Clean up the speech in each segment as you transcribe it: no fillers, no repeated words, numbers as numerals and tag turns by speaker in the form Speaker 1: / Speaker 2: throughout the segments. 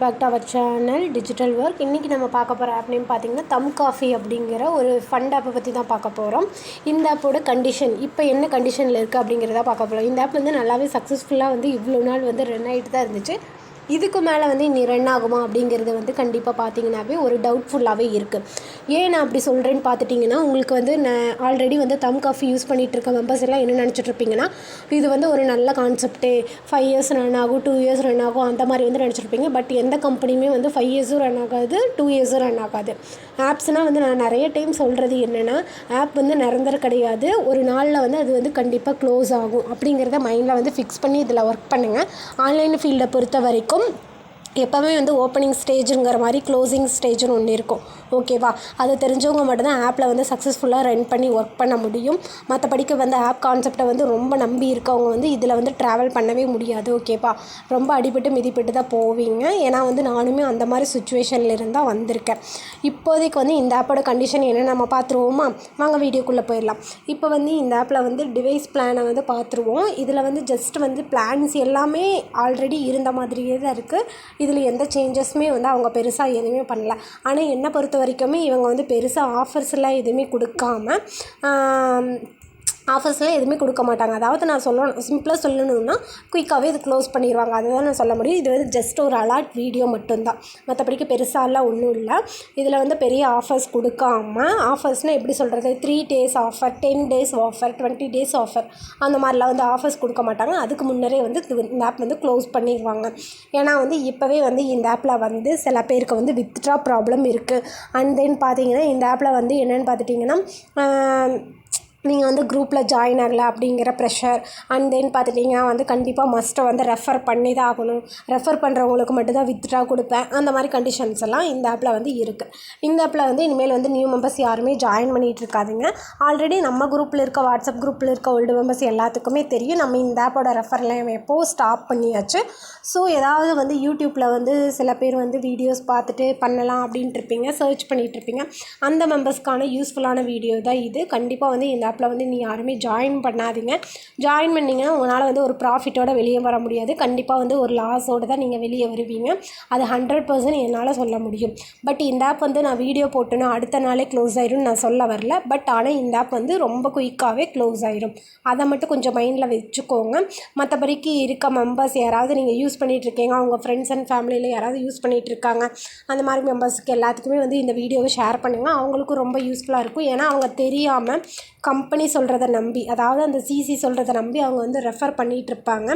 Speaker 1: Back to our channel digital work. இன்றைக்கி நம்ம பார்க்க போகிற ஆப் நேம் பார்த்திங்கன்னா தம் காஃபி அப்படிங்கிற ஒரு ஃபண்ட் ஆப்பை பற்றி தான் பார்க்க போகிறோம். இந்த ஆப்போட கண்டிஷன் இப்போ என்ன கண்டிஷனில் இருக்குது அப்படிங்கிறத பார்க்க போகிறோம். இந்த ஆப் வந்து நல்லாவே சக்ஸஸ்ஃபுல்லாக வந்து இவ்வளோ நாள் வந்து ரன் ஆகிட்டு தான் இருந்துச்சு. இதுக்கு மேலே வந்து இனி ரன் ஆகுமா அப்படிங்கிறது வந்து கண்டிப்பாக பார்த்திங்கனாவே ஒரு டவுட்ஃபுல்லாகவே இருக்குது. ஏன் நான் அப்படி சொல்கிறேன்னு பார்த்துட்டிங்கன்னா, உங்களுக்கு வந்து நான் ஆல்ரெடி வந்து தம் காஃபி யூஸ் பண்ணிகிட்டு இருக்க மெம்பர்ஸ் எல்லாம் என்ன நினச்சிட்ருப்பீங்கன்னா, இது வந்து ஒரு நல்ல கான்செப்ட்டு, 5 இயர்ஸ் ரன் ஆகும், 2 இயர்ஸ் ரன் ஆகும், அந்த மாதிரி வந்து நினச்சிருப்பீங்க. பட் எந்த கம்பெனியுமே வந்து 5 இயர்ஸும் ரன் ஆகாது, 2 இயர்ஸும் ரன் ஆகாது. ஆப்ஸ்னால் வந்து நான் நிறைய டைம் சொல்கிறது என்னென்னா, ஆப் வந்து நிரந்தரம் கிடையாது. ஒரு நாளில் வந்து அது வந்து கண்டிப்பாக க்ளோஸ் ஆகும் அப்படிங்கிறத மைண்டில் வந்து ஃபிக்ஸ் பண்ணி இதில் ஒர்க் பண்ணுங்கள். ஆன்லைன் ஃபீல்டை பொறுத்த வரைக்கும் எப்போவுமே வந்து ஓப்பனிங் ஸ்டேஜுங்கிற மாதிரி க்ளோசிங் ஸ்டேஜ்னு ஒன்று இருக்கும். ஓகேவா? அது தெரிஞ்சவங்க மட்டும்தான் ஆப்பில் வந்து சக்ஸஸ்ஃபுல்லாக ரன் பண்ணி ஒர்க் பண்ண முடியும். மற்றபடிக்கு வந்து ஆப் கான்செப்டை வந்து ரொம்ப நம்பி இருக்கவங்க வந்து இதில் வந்து ட்ராவல் பண்ணவே முடியாது. ஓகேவா? ரொம்ப அடிபட்டு மிதிப்பட்டு தான் போவீங்க. ஏன்னா வந்து நானுமே அந்த மாதிரி சுச்சுவேஷனில் இருந்தால் வந்திருக்கேன். இப்போதைக்கு வந்து இந்த ஆப்போட கண்டிஷன் என்ன நம்ம பார்த்துருவோமா? வாங்க வீடியோக்குள்ளே போயிடலாம். இப்போ வந்து இந்த ஆப்பில் வந்து டிவைஸ் பிளானை வந்து பார்த்துருவோம். இதில் வந்து ஜஸ்ட் வந்து பிளான்ஸ் எல்லாமே ஆல்ரெடி இருந்த மாதிரியே தான் இருக்குது. இதில் எந்த சேஞ்சஸுமே வந்து அவங்க பெருசாக எதுவுமே பண்ணல. ஆனால் என்னை பொறுத்த வரைக்குமே இவங்க வந்து பெருசாக ஆஃபர்ஸ்லாம் எதுவுமே கொடுக்காம ஆஃபர்ஸ்லாம் எதுவுமே கொடுக்க மாட்டாங்க. அதாவது நான் சிம்பிளாக சொல்லணும்னா குயிக்காகவே இது க்ளோஸ் பண்ணிடுவாங்க. அதுதான் நான் சொல்ல முடியும். இது வந்து ஜஸ்ட் ஒரு அலர்ட் வீடியோ மட்டும்தான். மற்றபடிக்கு பெருசாலாம் ஒன்றும் இல்லை. இதில் வந்து பெரிய ஆஃபர்ஸ் கொடுக்காம, ஆஃபர்ஸ்னால் எப்படி சொல்கிறது, 3 days offer, 10 days offer, 20 days offer, அந்த மாதிரிலாம் வந்து ஆஃபர்ஸ் கொடுக்க மாட்டாங்க. அதுக்கு முன்னரே வந்து இந்த ஆப் வந்து க்ளோஸ் பண்ணிடுவாங்க. ஏன்னா வந்து இப்போவே வந்து இந்த ஆப்பில் வந்து சில பேருக்கு வந்து வித்ட்ரா ப்ராப்ளம் இருக்குது. அண்ட் தென் பார்த்தீங்கன்னா இந்த ஆப்பில் வந்து என்னென்னு பார்த்துட்டிங்கன்னா, நீங்கள் வந்து குரூப்பில் ஜாயின் ஆகலை அப்படிங்கிற ப்ரெஷர். அண்ட் தென் பார்த்துட்டிங்கன்னா வந்து கண்டிப்பாக மஸ்ட்டை வந்து ரெஃபர் பண்ணி தான் ஆகணும். ரெஃபர் பண்ணுறவங்களுக்கு மட்டும்தான் வித்ட்ரா கொடுப்பேன். அந்த மாதிரி கண்டிஷன்ஸ் எல்லாம் இந்த ஆப்பில் வந்து இருக்குது. இந்த ஆப்பில் வந்து இனிமேல் வந்து நியூ மெம்பர்ஸ் யாருமே ஜாயின் பண்ணிகிட்டு இருக்காதுங்க. ஆல்ரெடி நம்ம குரூப்பில் இருக்க, வாட்ஸ்அப் குரூப்பில் இருக்க ஓல்டு மெம்பர்ஸ் எல்லாத்துக்குமே தெரியும் நம்ம இந்த ஆப்போட ரெஃபர்லாம் எப்போது ஸ்டாப் பண்ணியாச்சு. ஸோ ஏதாவது வந்து யூடியூப்பில் வந்து சில பேர் வந்து வீடியோஸ் பார்த்துட்டு பண்ணலாம் அப்படின்ட்டு இருப்பீங்க, சர்ச் பண்ணிகிட்ருப்பீங்க. அந்த மெம்பர்ஸ்க்கான யூஸ்ஃபுல்லான வீடியோ தான் இது. கண்டிப்பாக வந்து இந்த ஆப்பில் வந்து நீங்கள் யாருமே ஜாயின் பண்ணாதீங்க. ஜாயின் பண்ணிங்கன்னா உங்களால் வந்து ஒரு ப்ராஃபிட்டோட வெளியே வர முடியாது. கண்டிப்பாக வந்து ஒரு லாஸோடு தான் நீங்கள் வெளியே வருவீங்க. அது 100% என்னால் சொல்ல முடியும். பட் இந்த ஆப் வந்து நான் வீடியோ போட்டுன்னா அடுத்த நாளே க்ளோஸ் ஆயிடும்னு நான் சொல்ல வரல. பட் ஆனால் இந்த ஆப் வந்து ரொம்ப குயிக்காகவே க்ளோஸ் ஆயிடும். அதை மட்டும் கொஞ்சம் மைண்டில் வச்சுக்கோங்க. மற்றபடிக்கு இருக்க மெம்பர்ஸ் யாராவது நீங்கள் யூஸ் பண்ணிகிட்ருக்கீங்க, அவங்க ஃப்ரெண்ட்ஸ் அண்ட் ஃபேமிலியில் யாராவது யூஸ் பண்ணிகிட்ருக்காங்க, அந்த மாதிரி மெம்பர்ஸுக்கு எல்லாத்துக்குமே வந்து இந்த வீடியோவை ஷேர் பண்ணுங்கள். அவங்களுக்கும் ரொம்ப யூஸ்ஃபுல்லாக இருக்கும். ஏன்னா அவங்க தெரியாமல் கம்பெனி சொல்கிறத நம்பி, அதாவது அந்த சிசி சொல்கிறத நம்பி அவங்க வந்து ரெஃபர் பண்ணிகிட்ருப்பாங்க.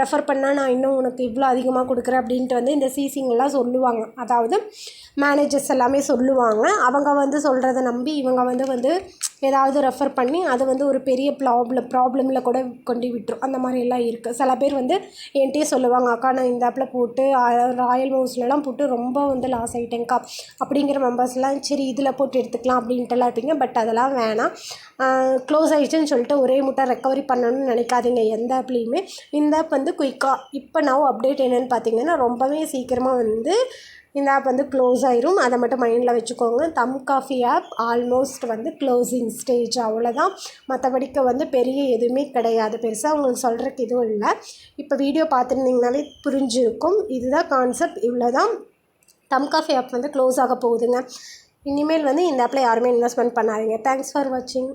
Speaker 1: ரெஃபர் பண்ணால் நான் இன்னும் உனக்கு இவ்வளோ அதிகமாக கொடுக்குறேன் அப்படின்ட்டு வந்து இந்த சிசிங்கெல்லாம் சொல்லுவாங்க. அதாவது மேனேஜர்ஸ் எல்லாமே சொல்லுவாங்க. அவங்க வந்து சொல்கிறத நம்பி இவங்க வந்து ஏதாவது ரெஃபர் பண்ணி அது வந்து ஒரு பெரிய ப்ராப்ளமில் கூட கொண்டு விட்டுரும். அந்த மாதிரியெல்லாம் இருக்குது. சில பேர் வந்து என்கிட்டயே சொல்லுவாங்க, அக்கா நான் இந்த ஆப்பில் போட்டு ராயல் மவுஸ்லலாம் போட்டு ரொம்ப வந்து லாஸ் ஆகிட்டேங்க்கா அப்படிங்கிற மெம்பர்ஸ்லாம் சரி இதில் போட்டு எடுத்துக்கலாம் அப்படின்ட்டுலாம் இருப்பீங்க. பட் அதெல்லாம் வேணாம். க்ளோஸ் ஆகிடுச்சுன்னு சொல்லிட்டு ஒரே முட்டை ரெக்கவரி பண்ணணும்னு நினைக்காதீங்க எந்த ஆப்லேயுமே. இந்த ஆப் வந்து குயிக்காக இப்போ நான் அப்டேட் என்னென்னு பார்த்தீங்கன்னா ரொம்பவே சீக்கிரமாக வந்து இந்த ஆப் வந்து க்ளோஸ் ஆயிரும். அதை மட்டும் மைண்டில் வச்சுக்கோங்க. தம் காஃபி ஆப் ஆல்மோஸ்ட் வந்து க்ளோசிங் ஸ்டேஜ், அவ்வளோதான். மற்றபடிக்கு வந்து பெரிய எதுவுமே கிடையாது. பெருசாக உங்களுக்கு சொல்கிறதுக்கு எதுவும் இல்லை. இப்போ வீடியோ பார்த்துருந்தீங்கனாலே புரிஞ்சிருக்கும். இதுதான் கான்செப்ட், இவ்வளோதான். தம் காஃபி ஆப் வந்து க்ளோஸ் ஆக போகுதுங்க. இனிமேல் வந்து இந்த ஆப்பில் யாருமே இன்வெஸ்ட்மெண்ட் பண்ணாதீங்க. தேங்க்ஸ் ஃபார் வாட்சிங்.